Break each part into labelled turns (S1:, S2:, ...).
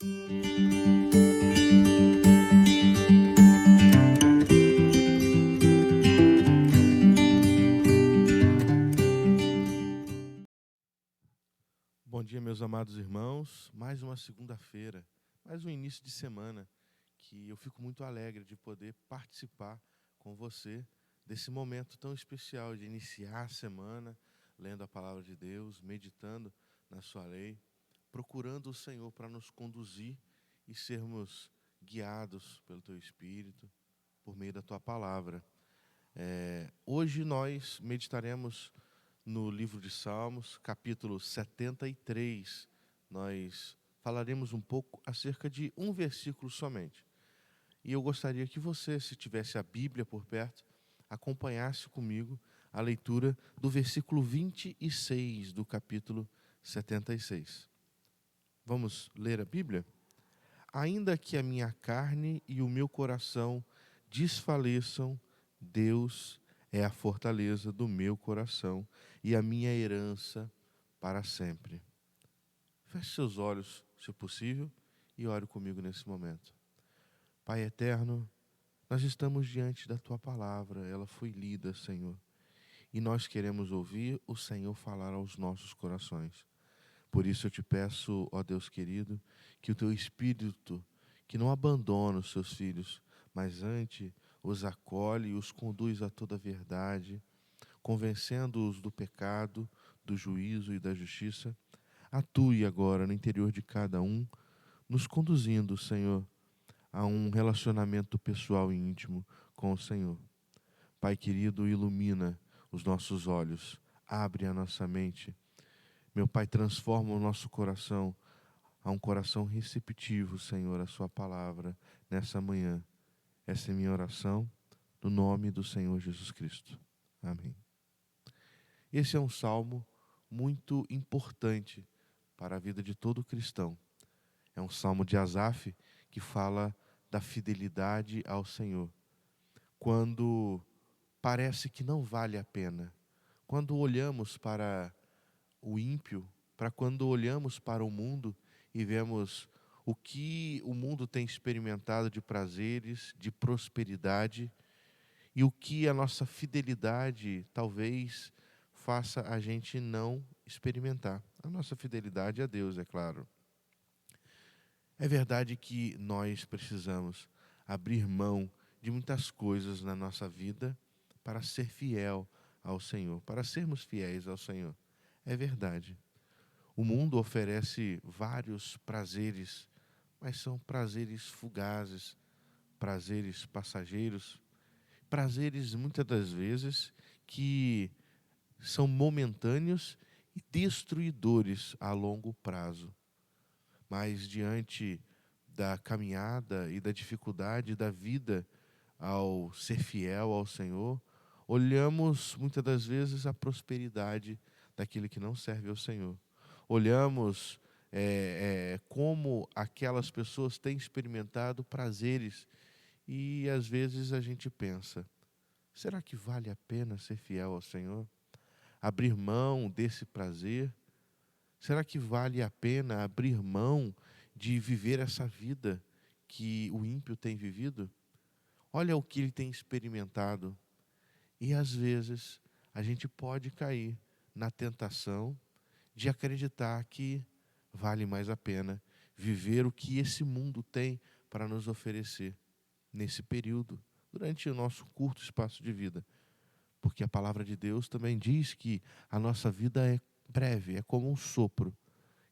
S1: Bom dia, meus amados irmãos. Mais uma segunda-feira, mais um início de semana que eu fico muito alegre de poder participar com você desse momento tão especial de iniciar a semana lendo a palavra de Deus, meditando na sua lei, procurando o Senhor para nos conduzir e sermos guiados pelo Teu Espírito, por meio da Tua palavra. Hoje nós meditaremos no livro de Salmos, capítulo 73, nós falaremos um pouco acerca de um versículo somente. E eu gostaria que você, se tivesse a Bíblia por perto, acompanhasse comigo a leitura do versículo 26 do capítulo 76. Vamos ler a Bíblia? Ainda que a minha carne e o meu coração desfaleçam, Deus é a fortaleza do meu coração e a minha herança para sempre. Feche seus olhos, se possível, e ore comigo nesse momento. Pai eterno, nós estamos diante da Tua palavra, ela foi lida, Senhor, e nós queremos ouvir o Senhor falar aos nossos corações. Por isso eu te peço, ó Deus querido, que o Teu Espírito, que não abandona os Seus filhos, mas antes os acolhe e os conduz a toda a verdade, convencendo-os do pecado, do juízo e da justiça, atue agora no interior de cada um, nos conduzindo, Senhor, a um relacionamento pessoal e íntimo com o Senhor. Pai querido, ilumina os nossos olhos, abre a nossa mente. Meu Pai, transforma o nosso coração a um coração receptivo, Senhor, à Sua palavra nessa manhã. Essa é a minha oração, no nome do Senhor Jesus Cristo. Amém. Esse é um salmo muito importante para a vida de todo cristão. É um salmo de Asaf que fala da fidelidade ao Senhor. Quando parece que não vale a pena, quando olhamos para o ímpio, para quando olhamos para o mundo e vemos o que o mundo tem experimentado de prazeres, de prosperidade, e o que a nossa fidelidade talvez faça a gente não experimentar. A nossa fidelidade a Deus, é claro. É verdade que nós precisamos abrir mão de muitas coisas na nossa vida para ser fiel ao Senhor, para sermos fiéis ao Senhor. É verdade. O mundo oferece vários prazeres, mas são prazeres fugazes, prazeres passageiros, prazeres muitas das vezes que são momentâneos e destruidores a longo prazo. Mas diante da caminhada e da dificuldade da vida ao ser fiel ao Senhor, olhamos muitas das vezes a prosperidade daquele que não serve ao Senhor. Olhamos como aquelas pessoas têm experimentado prazeres e às vezes a gente pensa, será que vale a pena ser fiel ao Senhor? Abrir mão desse prazer? Será que vale a pena abrir mão de viver essa vida que o ímpio tem vivido? Olha o que ele tem experimentado. E às vezes a gente pode cair na tentação de acreditar que vale mais a pena viver o que esse mundo tem para nos oferecer nesse período, durante o nosso curto espaço de vida. Porque a palavra de Deus também diz que a nossa vida é breve, é como um sopro,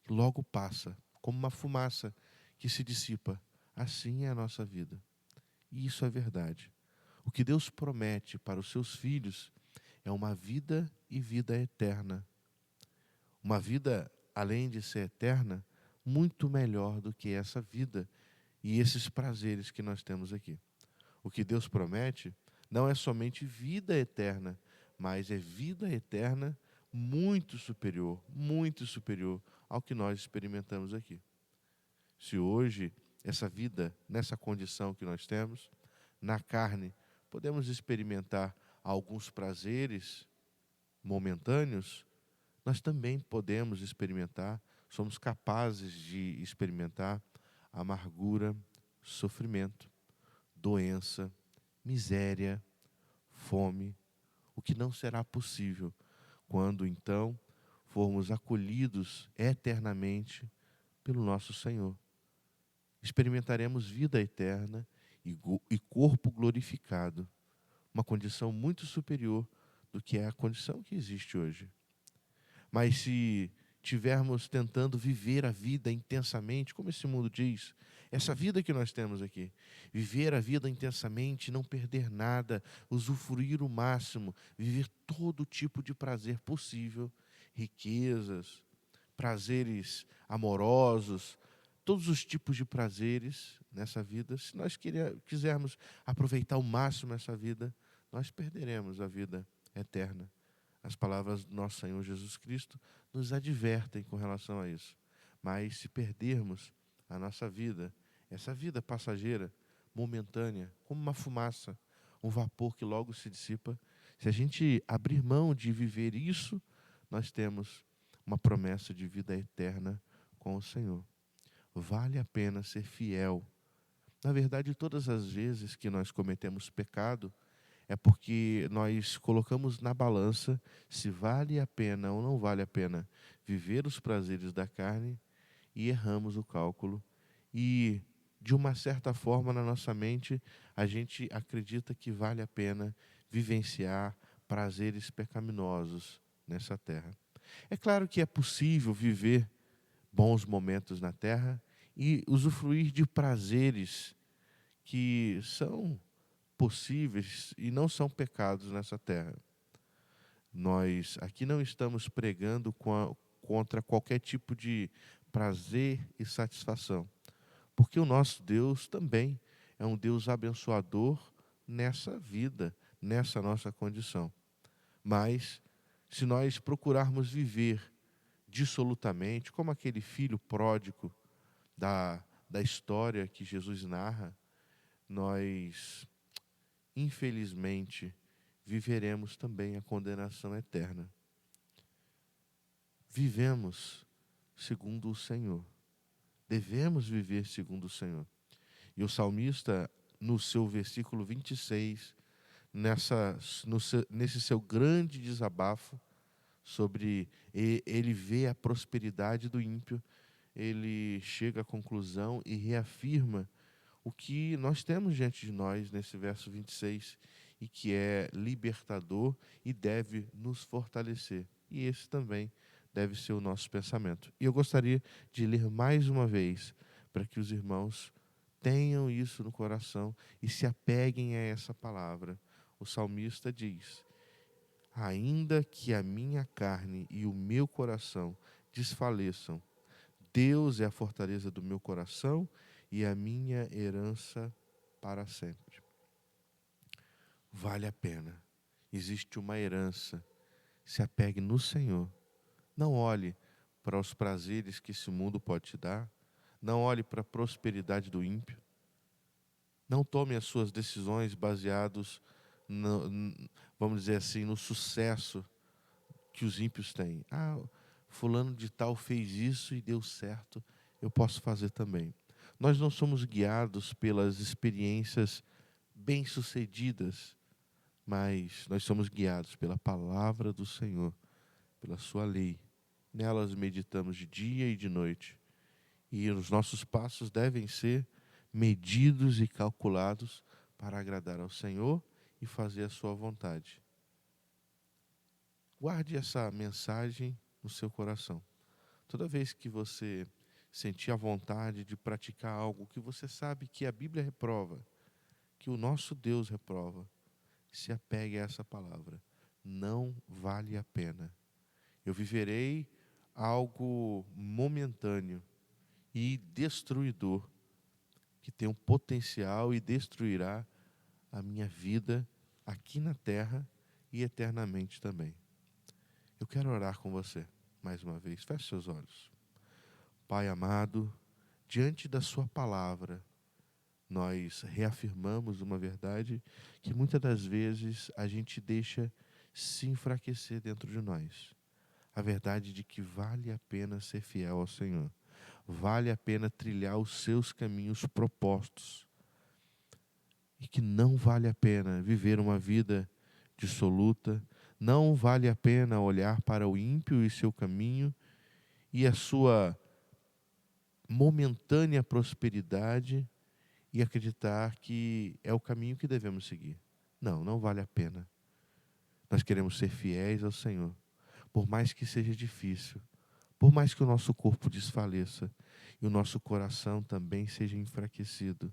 S1: que logo passa, como uma fumaça que se dissipa. Assim é a nossa vida. E isso é verdade. O que Deus promete para os seus filhos é uma vida e vida eterna. Uma vida, além de ser eterna, muito melhor do que essa vida e esses prazeres que nós temos aqui. O que Deus promete não é somente vida eterna, mas é vida eterna muito superior ao que nós experimentamos aqui. Se hoje, essa vida, nessa condição que nós temos, na carne, podemos experimentar alguns prazeres momentâneos, nós também podemos experimentar, somos capazes de experimentar amargura, sofrimento, doença, miséria, fome, o que não será possível quando então formos acolhidos eternamente pelo nosso Senhor. Experimentaremos vida eterna e corpo glorificado, uma condição muito superior do que é a condição que existe hoje. Mas se tivermos tentando viver a vida intensamente, como esse mundo diz, essa vida que nós temos aqui, viver a vida intensamente, não perder nada, usufruir o máximo, viver todo tipo de prazer possível, riquezas, prazeres amorosos, todos os tipos de prazeres nessa vida, se nós quisermos aproveitar ao máximo essa vida, nós perderemos a vida eterna. As palavras do nosso Senhor Jesus Cristo nos advertem com relação a isso. Mas se perdermos a nossa vida, essa vida passageira, momentânea, como uma fumaça, um vapor que logo se dissipa, se a gente abrir mão de viver isso, nós temos uma promessa de vida eterna com o Senhor. Vale a pena ser fiel. Na verdade, todas as vezes que nós cometemos pecado, é porque nós colocamos na balança se vale a pena ou não vale a pena viver os prazeres da carne e erramos o cálculo. E, de uma certa forma, na nossa mente, a gente acredita que vale a pena vivenciar prazeres pecaminosos nessa terra. É claro que é possível viver bons momentos na terra e usufruir de prazeres que são possíveis e não são pecados nessa terra. Nós aqui não estamos pregando contra qualquer tipo de prazer e satisfação, porque o nosso Deus também é um Deus abençoador nessa vida, nessa nossa condição. Mas, se nós procurarmos viver dissolutamente, como aquele filho pródigo da história que Jesus narra, nós infelizmente, viveremos também a condenação eterna. Vivemos segundo o Senhor. Devemos viver segundo o Senhor. E o salmista, no seu versículo 26, nesse seu grande desabafo, sobre ele vê a prosperidade do ímpio, ele chega à conclusão e reafirma o que nós temos diante de nós nesse verso 26, e que é libertador e deve nos fortalecer. E esse também deve ser o nosso pensamento. E eu gostaria de ler mais uma vez, para que os irmãos tenham isso no coração e se apeguem a essa palavra. O salmista diz: ainda que a minha carne e o meu coração desfaleçam, Deus é a fortaleza do meu coração e a minha herança para sempre. Vale a pena. Existe uma herança. Se apegue no Senhor. Não olhe para os prazeres que esse mundo pode te dar. Não olhe para a prosperidade do ímpio. Não tome as suas decisões baseados, vamos dizer assim, no sucesso que os ímpios têm. Fulano de tal fez isso e deu certo, eu posso fazer também. Nós não somos guiados pelas experiências bem-sucedidas, mas nós somos guiados pela palavra do Senhor, pela sua lei. Nelas meditamos de dia e de noite. E os nossos passos devem ser medidos e calculados para agradar ao Senhor e fazer a sua vontade. Guarde essa mensagem no seu coração. Toda vez que você sentir a vontade de praticar algo que você sabe que a Bíblia reprova, que o nosso Deus reprova, se apegue a essa palavra. Não vale a pena. Eu viverei algo momentâneo e destruidor, que tem um potencial e destruirá a minha vida aqui na terra e eternamente também. Eu quero orar com você mais uma vez. Feche seus olhos. Pai amado, diante da sua palavra, nós reafirmamos uma verdade que muitas das vezes a gente deixa se enfraquecer dentro de nós. A verdade de que vale a pena ser fiel ao Senhor. vale a pena trilhar os seus caminhos propostos e que não vale a pena viver uma vida dissoluta, não vale a pena olhar para o ímpio e seu caminho e a sua momentânea prosperidade e acreditar que é o caminho que devemos seguir. Não, não vale a pena. Nós queremos ser fiéis ao Senhor, por mais que seja difícil, por mais que o nosso corpo desfaleça e o nosso coração também seja enfraquecido.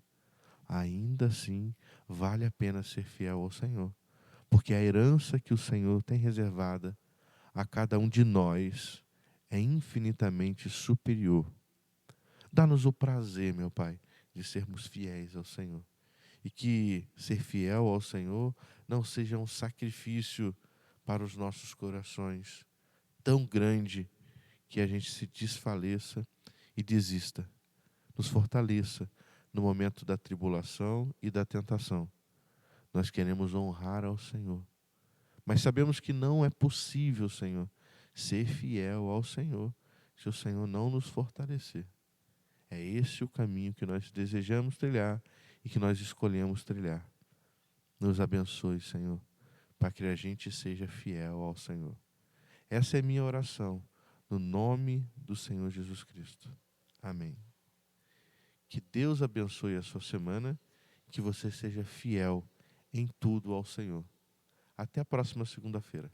S1: Ainda assim, vale a pena ser fiel ao Senhor, porque a herança que o Senhor tem reservada a cada um de nós é infinitamente superior. Dá-nos o prazer, meu Pai, de sermos fiéis ao Senhor. E que ser fiel ao Senhor não seja um sacrifício para os nossos corações tão grande que a gente se desfaleça e desista. Nos fortaleça no momento da tribulação e da tentação. Nós queremos honrar ao Senhor. Mas sabemos que não é possível, Senhor, ser fiel ao Senhor se o Senhor não nos fortalecer. É esse o caminho que nós desejamos trilhar e que nós escolhemos trilhar. Nos abençoe, Senhor, para que a gente seja fiel ao Senhor. Essa é minha oração, no nome do Senhor Jesus Cristo. Amém. Que Deus abençoe a sua semana, que você seja fiel em tudo ao Senhor. Até a próxima segunda-feira.